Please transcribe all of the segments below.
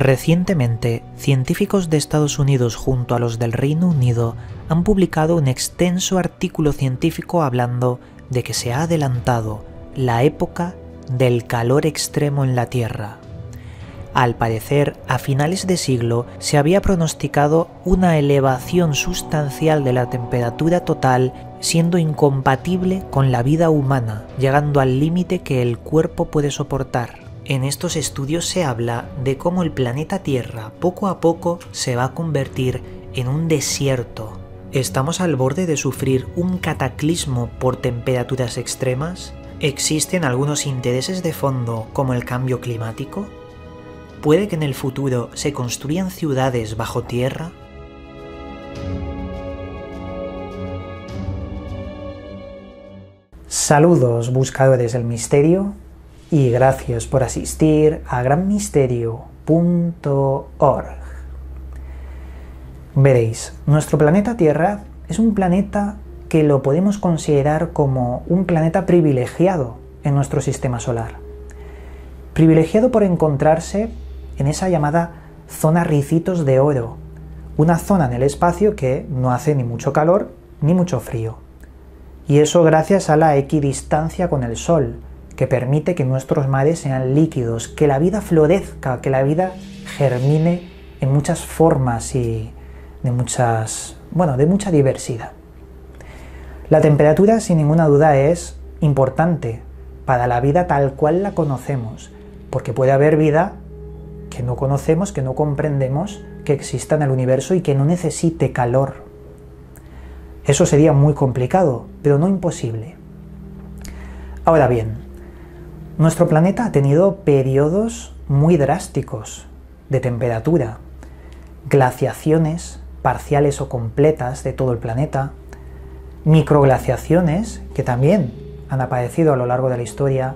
Recientemente, científicos de Estados Unidos junto a los del Reino Unido han publicado un extenso artículo científico hablando de que se ha adelantado la época del calor extremo en la Tierra. Al parecer, a finales de siglo se había pronosticado una elevación sustancial de la temperatura total, siendo incompatible con la vida humana, llegando al límite que el cuerpo puede soportar. En estos estudios se habla de cómo el planeta Tierra poco a poco se va a convertir en un desierto. ¿Estamos al borde de sufrir un cataclismo por temperaturas extremas? ¿Existen algunos intereses de fondo como el cambio climático? ¿Puede que en el futuro se construyan ciudades bajo tierra? Saludos buscadores del misterio y gracias por asistir a granmisterio.org. Veréis, nuestro planeta Tierra es un planeta que lo podemos considerar como un planeta privilegiado en nuestro sistema solar. Privilegiado por encontrarse en esa llamada zona Ricitos de Oro, una zona en el espacio que no hace ni mucho calor ni mucho frío. Y eso gracias a la equidistancia con el Sol, que permite que nuestros mares sean líquidos, que la vida florezca, que la vida germine en muchas formas y de mucha diversidad. La temperatura, sin ninguna duda, es importante para la vida tal cual la conocemos, porque puede haber vida que no conocemos, que no comprendemos que exista en el universo y que no necesite calor. Eso sería muy complicado, pero no imposible. Ahora bien, nuestro planeta ha tenido periodos muy drásticos de temperatura, glaciaciones parciales o completas de todo el planeta, microglaciaciones que también han aparecido a lo largo de la historia,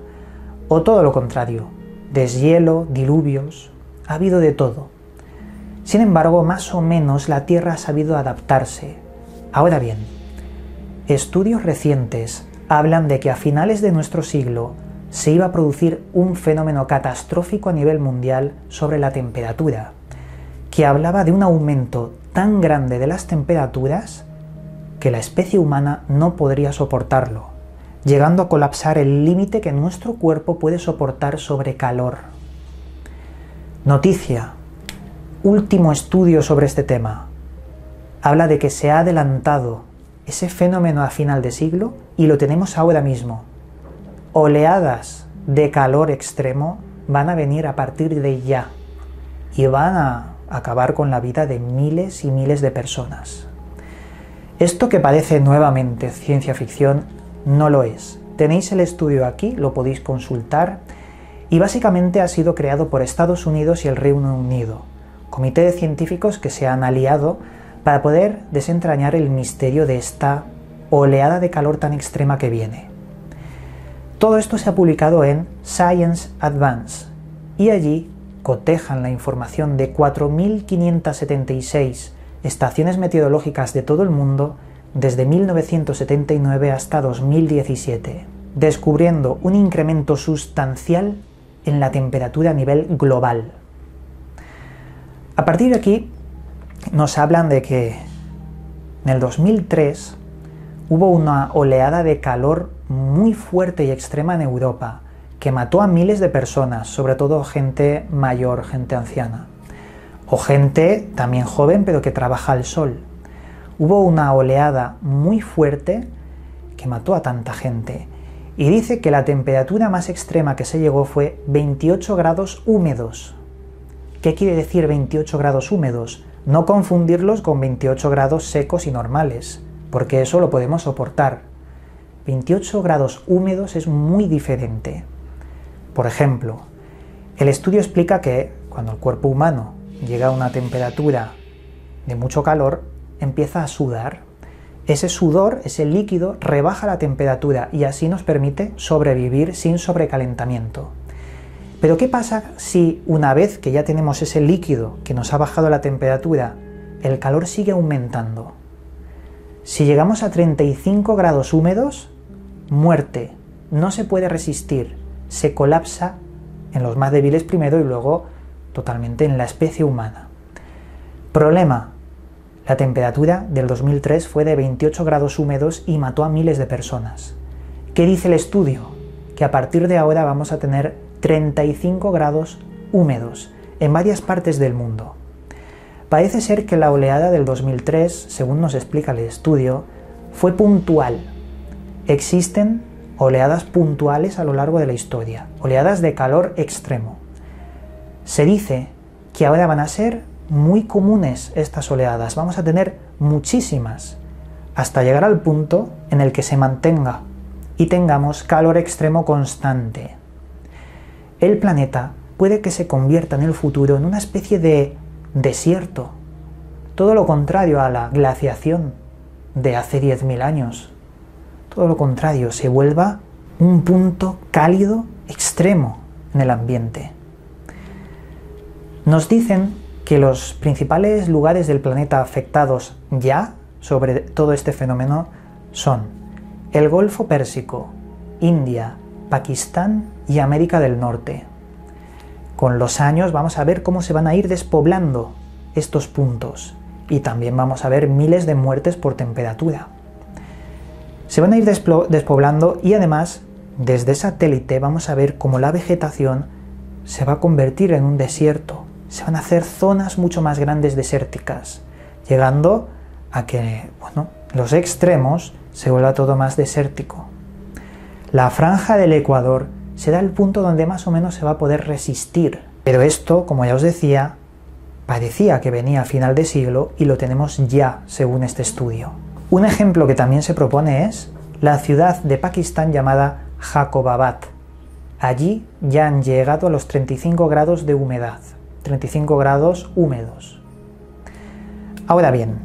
o todo lo contrario, deshielo, diluvios. Ha habido de todo. Sin embargo, más o menos la Tierra ha sabido adaptarse. Ahora bien, estudios recientes hablan de que a finales de nuestro siglo se iba a producir un fenómeno catastrófico a nivel mundial sobre la temperatura, que hablaba de un aumento tan grande de las temperaturas que la especie humana no podría soportarlo, llegando a colapsar el límite que nuestro cuerpo puede soportar sobre calor. Noticia: último estudio sobre este tema. Habla de que se ha adelantado ese fenómeno a final de siglo y lo tenemos ahora mismo. Oleadas de calor extremo van a venir a partir de ya y van a acabar con la vida de miles y miles de personas. Esto que parece nuevamente ciencia ficción no lo es. Tenéis el estudio aquí, lo podéis consultar. Y básicamente ha sido creado por Estados Unidos y el Reino Unido, comité de científicos que se han aliado para poder desentrañar el misterio de esta oleada de calor tan extrema que viene. Todo esto se ha publicado en Science Advance y allí cotejan la información de 4.576 estaciones meteorológicas de todo el mundo desde 1979 hasta 2017, descubriendo un incremento sustancial en la temperatura a nivel global. A partir de aquí nos hablan de que en el 2003 hubo una oleada de calor muy fuerte y extrema en Europa que mató a miles de personas, sobre todo gente mayor, gente anciana, o gente también joven pero que trabaja al sol. Hubo una oleada muy fuerte que mató a tanta gente. Y dice que la temperatura más extrema que se llegó fue 28 grados húmedos. ¿Qué quiere decir 28 grados húmedos? No confundirlos con 28 grados secos y normales, porque eso lo podemos soportar. 28 grados húmedos es muy diferente. Por ejemplo, el estudio explica que cuando el cuerpo humano llega a una temperatura de mucho calor, empieza a sudar. Ese sudor, ese líquido, rebaja la temperatura y así nos permite sobrevivir sin sobrecalentamiento. Pero ¿qué pasa si una vez que ya tenemos ese líquido que nos ha bajado la temperatura, el calor sigue aumentando? Si llegamos a 35 grados húmedos, muerte, no se puede resistir, se colapsa en los más débiles primero y luego totalmente en la especie humana. Problema: la temperatura del 2003 fue de 28 grados húmedos y mató a miles de personas. ¿Qué dice el estudio? Que a partir de ahora vamos a tener 35 grados húmedos en varias partes del mundo. Parece ser que la oleada del 2003, según nos explica el estudio, fue puntual. Existen oleadas puntuales a lo largo de la historia, oleadas de calor extremo. Se dice que ahora van a ser muy comunes estas oleadas, vamos a tener muchísimas, hasta llegar al punto en el que se mantenga y tengamos calor extremo constante. El planeta puede que se convierta en el futuro en una especie de desierto, todo lo contrario a la glaciación de hace 10.000 años. Todo lo contrario, se vuelva un punto cálido extremo en el ambiente. Nos dicen que los principales lugares del planeta afectados ya sobre todo este fenómeno son el Golfo Pérsico, India, Pakistán y América del Norte. Con los años vamos a ver cómo se van a ir despoblando estos puntos y también vamos a ver miles de muertes por temperatura. Se van a ir despoblando y además desde satélite vamos a ver cómo la vegetación se va a convertir en un desierto. Se van a hacer zonas mucho más grandes desérticas, llegando a que, los extremos se vuelva todo más desértico. La franja del Ecuador será el punto donde más o menos se va a poder resistir. Pero esto, como ya os decía, parecía que venía a final de siglo y lo tenemos ya, según este estudio. Un ejemplo que también se propone es la ciudad de Pakistán llamada Jacobabad. Allí ya han llegado a los 35 grados de humedad, 35 grados húmedos. Ahora bien,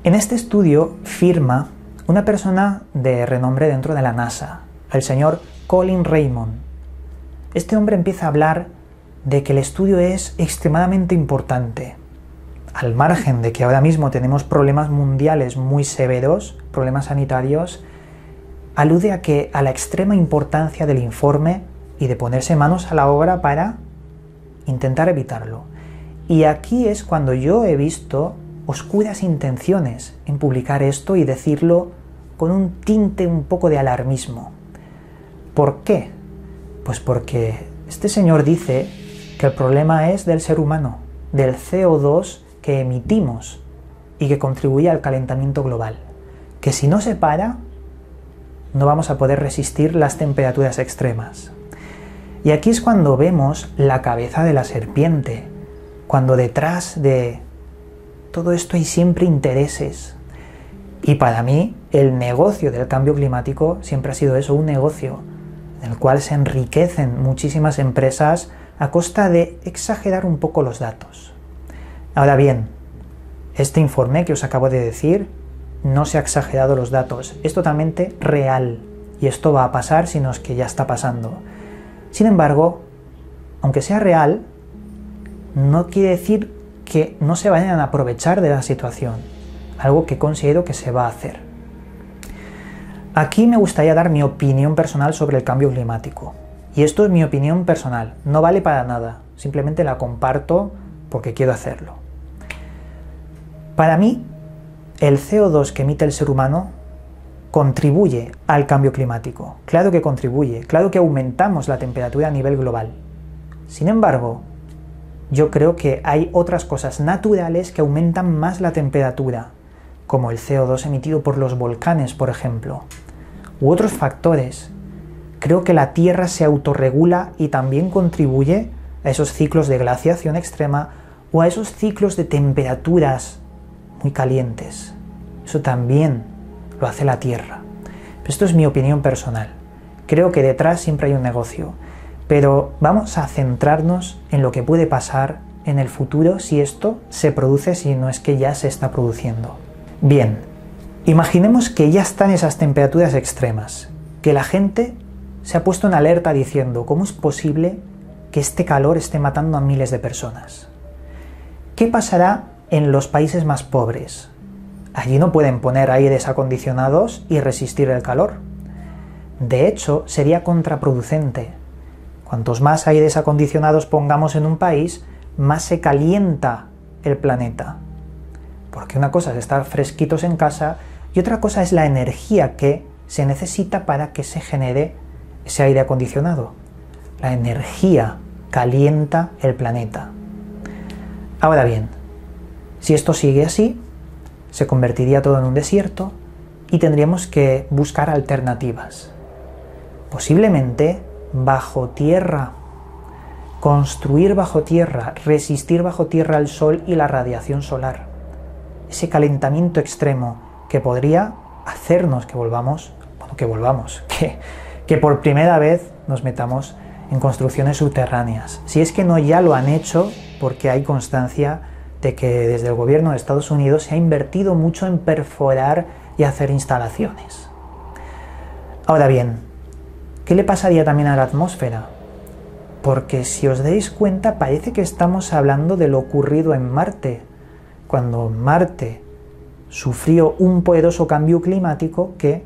en este estudio firma una persona de renombre dentro de la NASA, el señor Colin Raymond. Este hombre empieza a hablar de que el estudio es extremadamente importante. Al margen de que ahora mismo tenemos problemas mundiales muy severos, problemas sanitarios, alude a la extrema importancia del informe y de ponerse manos a la obra para intentar evitarlo. Y aquí es cuando yo he visto oscuras intenciones en publicar esto y decirlo con un tinte un poco de alarmismo. ¿Por qué? Pues porque este señor dice que el problema es del ser humano, del CO2 que emitimos y que contribuye al calentamiento global, que si no se para, no vamos a poder resistir las temperaturas extremas. Y aquí es cuando vemos la cabeza de la serpiente, cuando detrás de todo esto hay siempre intereses. Y para mí, el negocio del cambio climático siempre ha sido eso, un negocio en el cual se enriquecen muchísimas empresas a costa de exagerar un poco los datos. Ahora bien, este informe que os acabo de decir no se ha exagerado los datos, es totalmente real y esto va a pasar, si no es que ya está pasando. Sin embargo, aunque sea real, no quiere decir que no se vayan a aprovechar de la situación, algo que considero que se va a hacer. Aquí me gustaría dar mi opinión personal sobre el cambio climático. Y esto es mi opinión personal, no vale para nada, simplemente la comparto porque quiero hacerlo. Para mí, el CO2 que emite el ser humano contribuye al cambio climático. Claro que contribuye, claro que aumentamos la temperatura a nivel global. Sin embargo, yo creo que hay otras cosas naturales que aumentan más la temperatura, como el CO2 emitido por los volcanes, por ejemplo, u otros factores. Creo que la Tierra se autorregula y también contribuye a esos ciclos de glaciación extrema o a esos ciclos de temperaturas muy calientes. Eso también lo hace la Tierra. Pero esto es mi opinión personal. Creo que detrás siempre hay un negocio. Pero vamos a centrarnos en lo que puede pasar en el futuro si esto se produce, si no es que ya se está produciendo. Bien, imaginemos que ya están esas temperaturas extremas, que la gente se ha puesto en alerta diciendo ¿cómo es posible que este calor esté matando a miles de personas? ¿Qué pasará en los países más pobres? Allí no pueden poner aires acondicionados y resistir el calor. De hecho, sería contraproducente. Cuantos más aires acondicionados pongamos en un país, más se calienta el planeta. Porque una cosa es estar fresquitos en casa y otra cosa es la energía que se necesita para que se genere ese aire acondicionado. La energía calienta el planeta. Ahora bien, si esto sigue así, se convertiría todo en un desierto y tendríamos que buscar alternativas. Posiblemente bajo tierra, construir bajo tierra, resistir bajo tierra al sol y la radiación solar. Ese calentamiento extremo que podría hacernos que por primera vez nos metamos en construcciones subterráneas. Si es que no ya lo han hecho, porque hay constancia de que desde el gobierno de Estados Unidos se ha invertido mucho en perforar y hacer instalaciones. Ahora bien, ¿qué le pasaría también a la atmósfera? Porque si os dais cuenta, parece que estamos hablando de lo ocurrido en Marte, cuando Marte sufrió un poderoso cambio climático que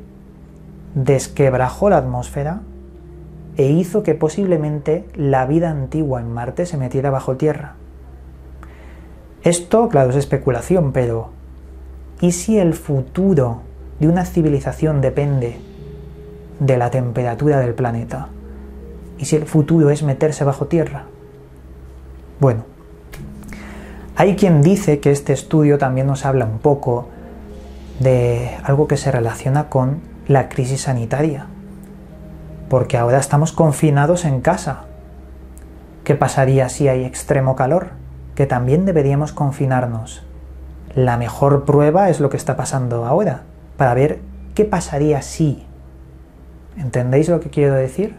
desquebrajó la atmósfera e hizo que posiblemente la vida antigua en Marte se metiera bajo tierra. Esto, claro, es especulación, pero ¿y si el futuro de una civilización depende de la temperatura del planeta? ¿Y si el futuro es meterse bajo tierra? Bueno, hay quien dice que este estudio también nos habla un poco de algo que se relaciona con la crisis sanitaria, porque ahora estamos confinados en casa. ¿Qué pasaría si hay extremo calor? Que también deberíamos confinarnos. La mejor prueba es lo que está pasando ahora, para ver qué pasaría si. ¿Entendéis lo que quiero decir?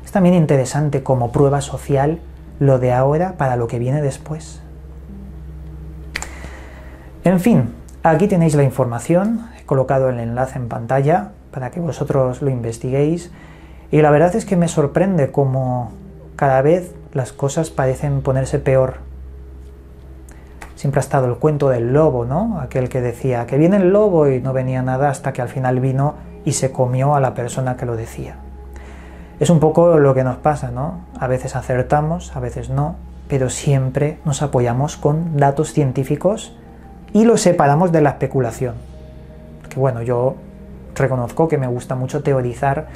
Es también interesante como prueba social lo de ahora para lo que viene después. En fin, aquí tenéis la información, he colocado el enlace en pantalla para que vosotros lo investiguéis, y la verdad es que me sorprende cómo cada vez las cosas parecen ponerse peor. Siempre ha estado el cuento del lobo, ¿no? Aquel que decía que viene el lobo y no venía nada hasta que al final vino y se comió a la persona que lo decía. Es un poco lo que nos pasa, ¿no? A veces acertamos, a veces no, pero siempre nos apoyamos con datos científicos y los separamos de la especulación. Porque bueno, yo reconozco que me gusta mucho teorizar,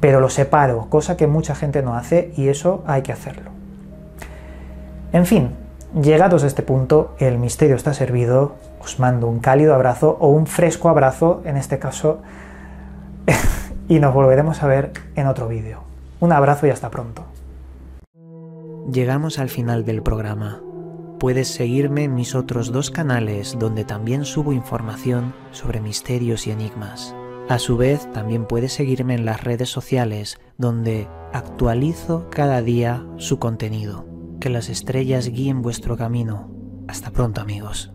pero lo separo, cosa que mucha gente no hace y eso hay que hacerlo. En fin, llegados a este punto, el misterio está servido, os mando un cálido abrazo o un fresco abrazo en este caso y nos volveremos a ver en otro vídeo. Un abrazo y hasta pronto. Llegamos al final del programa. Puedes seguirme en mis otros 2 canales donde también subo información sobre misterios y enigmas. A su vez, también puedes seguirme en las redes sociales donde actualizo cada día su contenido. Que las estrellas guíen vuestro camino. Hasta pronto, amigos.